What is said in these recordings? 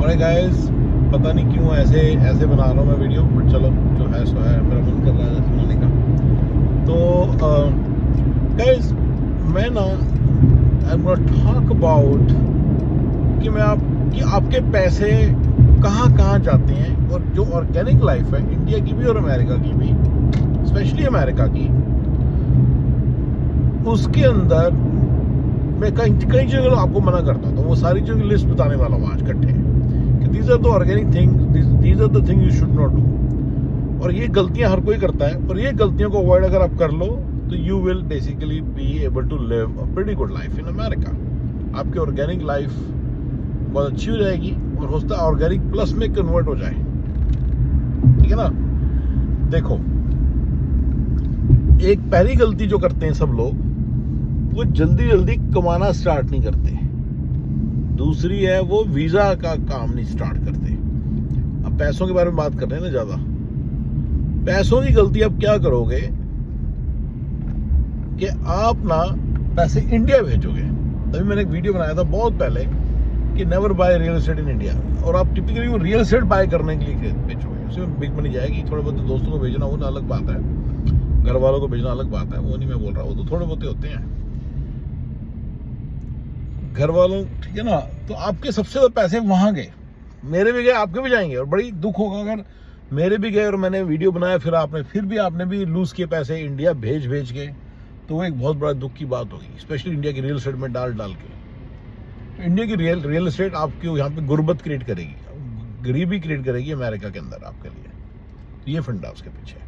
अरे गाइस, पता नहीं क्यों ऐसे बना रहा हूँ मैं वीडियो, बट चलो जो है सो है, मेरा मन कर रहा है ऐसे बनाने का। तो गाइस, मैं ना I am gonna talk about कि आपके पैसे कहाँ कहाँ जाते हैं, और जो ऑर्गेनिक लाइफ है इंडिया की भी और अमेरिका की भी, स्पेशली अमेरिका की, उसके अंदर मैं कई जगह आपको मना करता हूँ। तो वो सारी चीज़ों की लिस्ट बताने वाला हूँ आज इकट्ठे कि these are the organic things, these are the things you should not do. और ये गलतियां हर कोई करता है, और ये गलतियों को अवॉइड अगर आप कर लो तो you will basically be able to live a pretty good life in America. आपकी ऑर्गेनिक लाइफ बहुत अच्छी हो जाएगी, और हो सकता है ऑर्गेनिक प्लस में कन्वर्ट हो जाए। ठीक है ना। देखो, एक पहली गलती जो करते हैं सब लोग, वो जल्दी कमाना स्टार्ट नहीं करते। दूसरी है वो वीजा का काम नहीं स्टार्ट करते। अब पैसों के बारे में बात कर रहे हैं ना ज्यादा। पैसों की गलती आप क्या करोगे कि आप ना पैसे इंडिया भेजोगे। तभी मैंने एक वीडियो बनाया था बहुत पहले कि never by real estate in India. और आप टिपिकली वो रियल एस्टेट बाय करने के लिए भेजोगे, उसमें बिग मनी जाएगी। थोड़े बहुत दोस्तों को भेजना वो ना अलग बात है, घर वालों को भेजना अलग बात है, वो नहीं मैं बोल रहा, वो तो थोड़े बहुत होते हैं घर वालों। ठीक है ना। तो आपके सबसे ज्यादा पैसे वहां गए, मेरे भी गए, आपके भी जाएंगे। और बड़ी दुख होगा अगर मेरे भी गए और मैंने वीडियो बनाया, फिर भी आपने भी लूज किए पैसे इंडिया भेज के, तो वो एक बहुत बड़ा दुख की बात होगी, स्पेशली इंडिया की रियल एस्टेट में डाल के। तो इंडिया की रियल एस्टेट आपकी यहाँ पे गुर्बत क्रिएट करेगी, गरीबी क्रिएट करेगी अमेरिका के अंदर आपके लिए। तो ये फंडा उसके पीछे।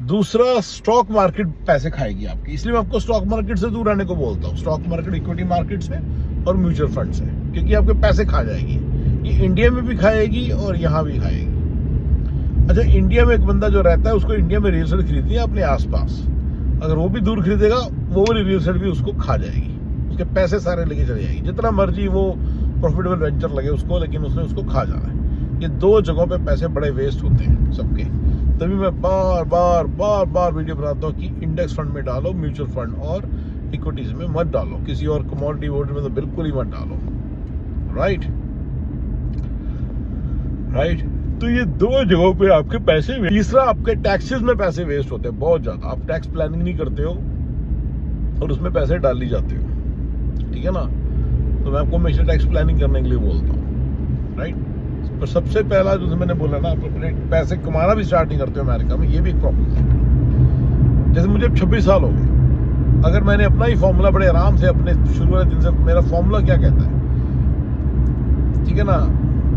दूसरा, स्टॉक मार्केट पैसे खाएगी आपकी, इसलिए मैं आपको स्टॉक मार्केट से दूर रहने को बोलता हूँ। स्टॉक मार्केट, इक्विटी मार्केट से और म्यूचुअल फंड से, क्योंकि आपके पैसे खा जाएगी। ये इंडिया में भी खाएगी और यहाँ भी खाएगी। अच्छा, इंडिया में एक बंदा जो रहता है, उसको इंडिया में रियल एस्टेट खरीदनी है अपने आसपास। अगर वो भी दूर खरीदेगा, वो वाली रियल एस्टेट भी उसको खा जाएगी, उसके पैसे सारे लेके चले जाएगी। जितना मर्जी वो प्रॉफिटेबल वेंचर लगे उसको, लेकिन उसने उसको खा जाना है। ये दो जगहों पे पैसे बड़े वेस्ट होते हैं सबके। तभी मैं बार वीडियो बनाता हूँ कि इंडेक्स फंड में डालो, म्यूचुअल फंड और इक्विटीज में मत डालो, किसी और कमोडिटी वोडिटी में तो बिल्कुल ही मत डालो। राइट। तो ये दो जगहों पे आपके पैसे। तीसरा, आपके टैक्सेस में पैसे वेस्ट होते हैं बहुत ज्यादा। आप टैक्स प्लानिंग नहीं करते हो और उसमें पैसे डाल ही जाते हो। ठीक है ना। तो मैं आपको हमेशा टैक्स प्लानिंग करने के लिए बोलता हूँ। राइट। पर सबसे पहला जो मैंने बोला ना, आप अपने पैसे कमाना भी स्टार्ट नहीं करते हो अमेरिका में, ये भी एक प्रॉब्लम है। जैसे मुझे 26 साल हो गए, अगर मैंने अपना ही फॉर्मूला बड़े आराम से अपने शुरू वाले दिन से, मेरा फॉर्मूला क्या कहता है, ठीक है ना,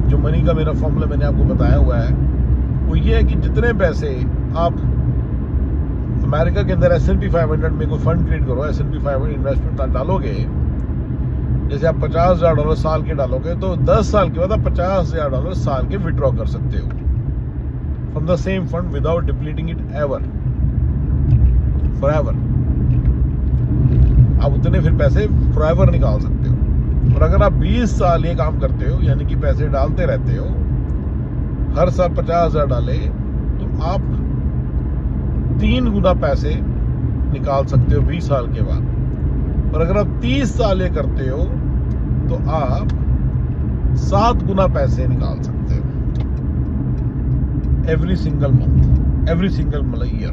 जो मनी का मेरा फॉर्मूला मैंने आपको बताया हुआ है, वो ये है कि जितने पैसे आप अमेरिका के अंदर S&P 500 में कोई फंड क्रिएट करो, S&P 500 इन्वेस्टमेंट डालोगे, जैसे आप $50,000 साल के डालोगे, तो 10 साल के बाद आप $50,000 साल के विड्रॉ कर सकते हो from the same fund without depleting it forever. आप उतने फिर पैसे फॉरएवर निकाल सकते हो। और अगर आप 20 साल ये काम करते हो, यानी कि पैसे डालते रहते हो, हर साल 50,000 डाले, तो आप 3 गुना पैसे निकाल सकते हो 20 साल के बाद। और अगर आप 30 साल ये करते हो, तो आप 7 गुना पैसे निकाल सकते हो every single month, every single year.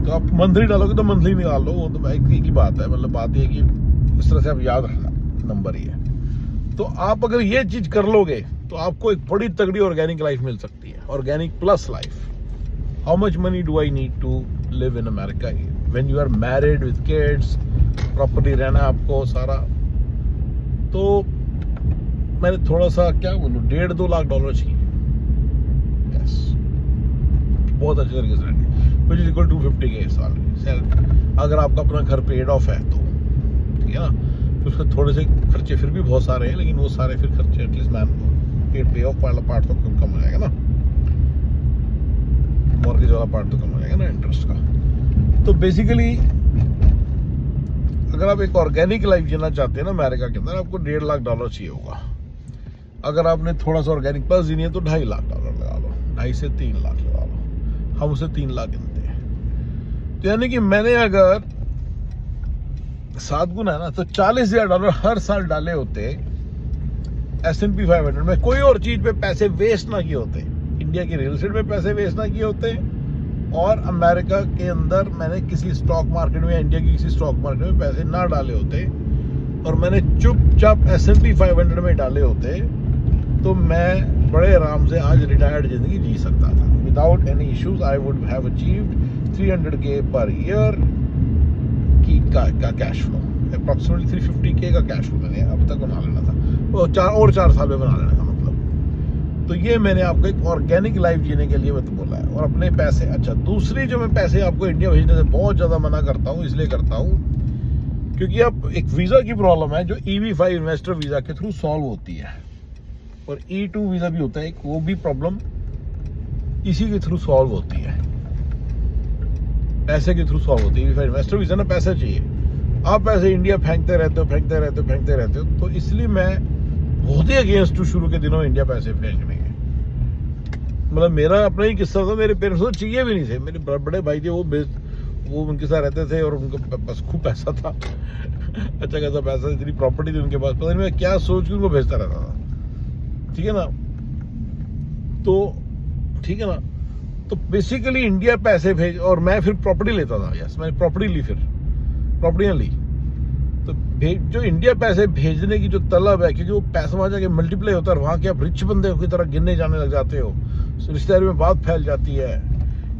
तो आप मंथली डालोगे तो मंथली निकाल लो, वो तो एक ही बात है। मतलब बात ये कि इस तरह से आप याद रखना, नंबर ही है। तो आप अगर ये चीज कर लोगे, तो आपको एक बड़ी तगड़ी ऑर्गेनिक लाइफ मिल सकती है, organic plus life. How much money do I need to live in America when you are married with kids, property रहना आपको सारा। तो मैंने थोड़ा सा क्या बोलूं, $1.5-2 लाख चाहिए। यस, बहुत अच्छे तरीके से रहेंगे, which is equal to 250K साल। अगर आपका अपना घर पेड ऑफ है तो ठीक है ना। तो उसके थोड़े से खर्चे फिर भी बहुत सारे हैं, लेकिन वो सारे फिर खर्चे एटलीस्ट मैन पे ऑफ वाला पार्ट तो कम हो जाएगा ना, मॉर्गेज वाला पार्ट तो कम हो जाएगा ना, इंटरेस्ट का। तो बेसिकली अगर आप एक ऑर्गेनिक लाइफ जीना चाहते हैं ना अमेरिका के अंदर, आपको $1.5 लाख चाहिए होगा। अगर आपने थोड़ा सा ऑर्गेनिक प्लस जीनी है तो $2.5 लाख लगा लो, 2.5 से 3 लाख लगा लो। हम उसे 3 लाख गिनते हैं। तो यानी कि मैंने अगर 7 गुना है ना, तो $40,000 हर साल डाले होते S&P 500 में कोई और चीज पे पैसे वेस्ट ना किए होते, इंडिया की रियल एस्टेट पे पैसे वेस्ट ना किए होते, और अमेरिका के अंदर मैंने किसी स्टॉक मार्केट में, इंडिया की किसी स्टॉक मार्केट में पैसे ना डाले होते, और मैंने चुपचाप S&P 500 में डाले होते, तो मैं बड़े आराम से आज रिटायर्ड जिंदगी जी सकता था। Without any issues I would have achieved 300K per year की का कैश फ्लो, अप्रॉक्सीमेटली 350K का कैश फ्लो मैंने अब तक बना लेना था, और 4 साल में बना लेना था मतलब। तो ये मैंने आपको एक ऑर्गेनिक लाइफ जीने के लिए तो बोला है। और अपने पैसे, अच्छा दूसरी जो मैं पैसे आपको इंडिया भेजने से बहुत ज़्यादा मना करता हूँ, इसलिए करता हूँ क्योंकि अब एक वीज़ा की प्रॉब्लम है जो EB-5 इन्वेस्टर वीज़ा के थ्रू सॉल्व होती है, और E2 वीज़ा भी होता है एक, वो भी प्रॉब्लम इसी के थ्रू सॉल्व होती है, पैसे के थ्रू सॉल्व होती है। EB-5 इन्वेस्टर वीज़ा ना पैसा चाहिए, आप पैसे इंडिया फेंकते रहते हो, तो इसलिए मैं बहुत ही अगेंस्ट हूँ शुरू के दिनों में इंडिया पैसे फेंकने के। मतलब मेरा अपना ही किस्सा था, मेरे पेरेंट्स को चाहिए भी नहीं थे, मेरे बड़े भाई थे वो उनके साथ रहते थे और उनका बस खूब पैसा था अच्छा खासा पैसा, इतनी प्रॉपर्टी थी उनके पास, पता नहीं मैं क्या सोच के उनको भेजता रहता था, ठीक है ना। तो ठीक है ना, तो बेसिकली इंडिया पैसे भेज, और मैं फिर प्रॉपर्टी लेता था, यस मैंने प्रॉपर्टी ली, फिर प्रॉपर्टियाँ ली। तो जो इंडिया पैसे भेजने की जो तलब है, क्योंकि वो पैसा वहाँ जाके मल्टीप्लाई होता है, वहाँ के आप रिच बंदे की तरह गिनने जाने लग जाते हो, रिश्तेदारी में बात फैल जाती है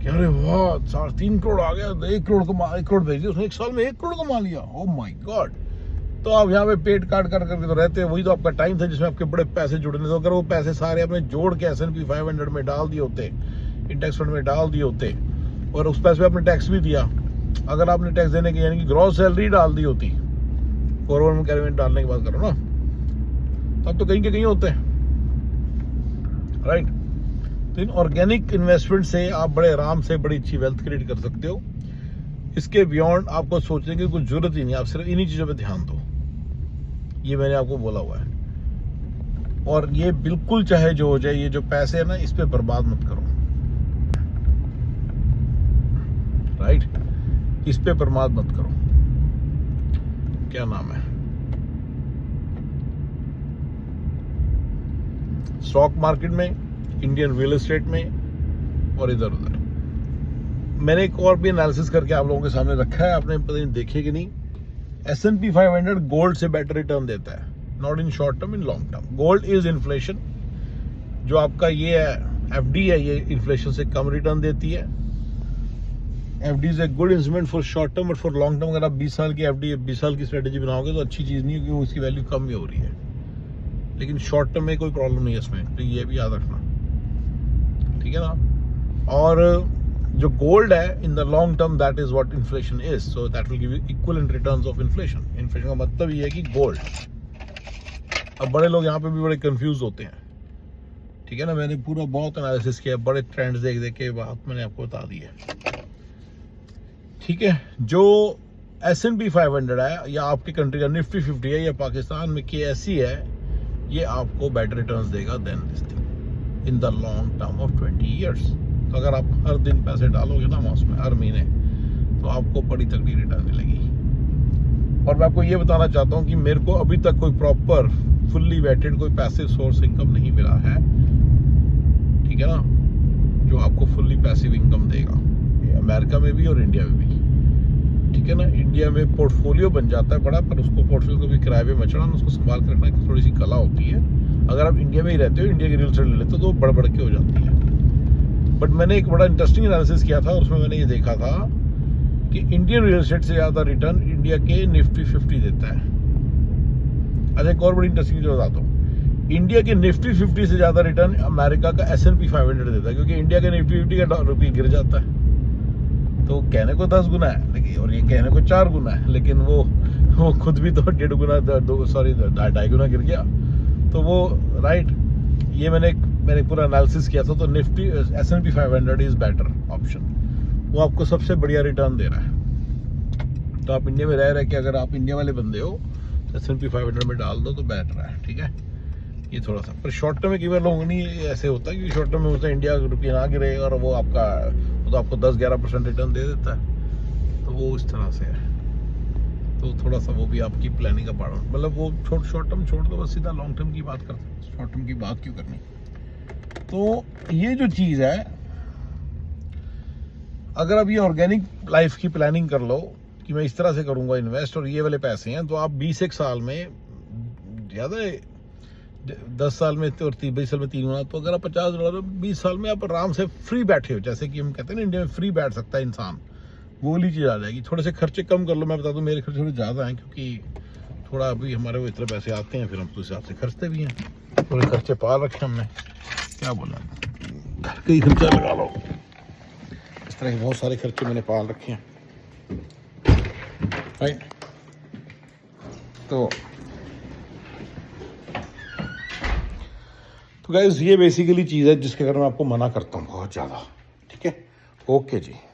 कि अरे वाह 3 करोड़ आ गया, 1 करोड़ भेज दिया उसने, 1 साल में 1 करोड़ कमा लिया, ओह माय गॉड। तो आप यहाँ पे पेट काट करके तो रहते हैं, वही तो आपका टाइम था जिसमें आपके बड़े पैसे जुड़ने थे। अगर वो पैसे सारे आपने जोड़ के S&P 500 में डाल दिए होते, इंडेक्स फंड में डाल दिए होते, और उस पैसे पे आपने टैक्स भी दिया, अगर आपने टैक्स देने की यानी कि ग्रॉस सैलरी डाल दी होती, 401k में डालने की बात करो ना, तब तो कहीं के कहीं होते हैं, राइट। तो इन ऑर्गेनिक इन्वेस्टमेंट से आप बड़े आराम से बड़ी अच्छी वेल्थ क्रिएट कर सकते हो। इसके बियॉन्ड आपको सोचने की कुछ जरूरत ही नहीं, आप सिर्फ इन्हीं चीज़ों पे ध्यान दो, ये मैंने आपको बोला हुआ है। और ये बिल्कुल चाहे जो हो जाए, ये जो पैसे है ना, इस पे बर्बाद मत करो, राइट, इस पे बर्बाद मत करो। क्या नाम है, स्टॉक मार्केट में, इंडियन रियल एस्टेट में, और इधर उधर। मैंने एक और भी एनालिसिस करके आप लोगों के सामने रखा है, आपने पता नहीं देखे कि नहीं। S&P 500 गोल्ड से बेटर रिटर्न देता है, not in short term, in long term. Gold is inflation, जो आपका ये है FD है, ये इन्फ्लेशन से कम रिटर्न देती है। FD is a good instrument for short term, और फॉर लॉन्ग टर्म अगर आप 20 साल की FD 20 साल की स्ट्रेटेजी बनाओगे तो अच्छी चीज़ नहीं है, क्योंकि उसकी वैल्यू कम भी हो रही है। लेकिन शॉर्ट टर्म में कोई प्रॉब्लम नहीं है इसमें, तो ये भी याद रखना, ठीक है ना। और जो गोल्ड है इन the long term, that is what inflation is, so that will give you equivalent returns of inflation. Inflation का मतलब ये है कि गोल्ड। अब बड़े लोग यहाँ पे भी बड़े कंफ्यूज होते हैं, ठीक है ना। मैंने पूरा बहुत एनालिसिस किया, बड़े ट्रेंड्स देख के बात मैंने आपको बता दी है, ठीक है। जो S&P 500 है, या आपकी कंट्री का निफ्टी 50 है, या पाकिस्तान में KSE है, ये आपको बेटर रिटर्न्स देगा than this thing in the long term of 20 years. तो अगर आप हर दिन पैसे डालोगे ना उसमें, हर महीने, तो आपको बड़ी तगड़ी रिटर्न मिलेगी। और मैं आपको ये बताना चाहता हूँ कि मेरे को अभी तक कोई प्रॉपर फुल्ली वेटेड कोई पैसिव सोर्स इनकम नहीं मिला है, ठीक है ना, जो आपको फुल्ली पैसिव इनकम देगा, अमेरिका में भी और इंडिया में भी, ठीक है ना। इंडिया में पोर्टफोलियो बन जाता है बड़ा, पर उसको पोर्टफोलियो को भी किराए पे मचड़ना, उसको संभाल कर रखना की थोड़ी सी कला होती है। अगर आप इंडिया में ही रहते हो, इंडिया की रियल एस्टेट ले लेते हो, तो बढ़ के हो जाती है। बट मैंने एक बड़ा इंटरेस्टिंग एनालिसिस किया था, उसमें मैंने ये देखा था कि इंडियन रियल एस्टेट से ज़्यादा रिटर्न इंडिया के निफ्टी 50 देता है। अच्छा, एक और बड़ी इंटरेस्टिंग चीज़ बताता हूँ, इंडिया के निफ्टी 50 से ज़्यादा रिटर्न अमेरिका का S&P 500 देता है, क्योंकि इंडिया के निफ्टी 50 का रुपये गिर जाता है, तो कहने को 10 गुना है, लेकिन और ये कहने को 4 गुना है, लेकिन वो खुद भी तो 1.5 गुना 2.5 गुना गिर गया। तो वो राइट, ये मैंने पूरा एनालिसिस किया था। तो Nifty S&P 500 is better option, वो आपको सबसे बढ़िया रिटर्न दे रहा है। तो आप इंडिया में रह के, अगर आप इंडिया वाले बंदे हो, S&P 500 में डाल दो तो बेटर है, ठीक है। ये थोड़ा सा, पर शॉर्ट टर्म में कई बार लोगों नहीं ऐसे होता है कि शॉर्ट टर्म में होता है इंडिया रुपये ना गिरे और वो तो आपको 10-11% रिटर्न दे देता है, तो वो इस तरह से है। तो थोड़ा सा वो भी आपकी प्लानिंग का पार्ट, मतलब वो शॉर्ट टर्म छोड़ दो, बस सीधा लॉन्ग टर्म की बात करते हैं, शॉर्ट टर्म की बात क्यों करनी। तो ये जो चीज़ है, अगर आप ये ऑर्गेनिक लाइफ की प्लानिंग कर लो कि मैं इस तरह से करूंगा इन्वेस्ट और ये वाले पैसे हैं, तो आप 20 साल में, ज़्यादा 10 साल में और 20 साल में 3 गुना, तो अगर आप $50 20 साल में आप आराम से फ्री बैठे हो, जैसे कि हम कहते हैं ना इंडिया में फ्री बैठ सकता है इंसान, वो वाली चीज़ आ जाएगी। थोड़े से खर्चे कम कर लो, मैं बता दूं मेरे खर्चे थोड़े ज़्यादा हैं, क्योंकि थोड़ा अभी हमारे वो इतने पैसे आते हैं, फिर हम तो उस हिसाब से खर्चते भी हैं, थोड़े खर्चे पाल रखे हमने, क्या बोला, घर का ही खर्चा लगा लो, इस तरह के बहुत सारे खर्चे मैंने पाल रखे हैं, राइट। तो गाइस ये बेसिकली चीज़ है जिसके कारण मैं आपको मना करता हूँ बहुत ज़्यादा, ठीक है। ओके जी।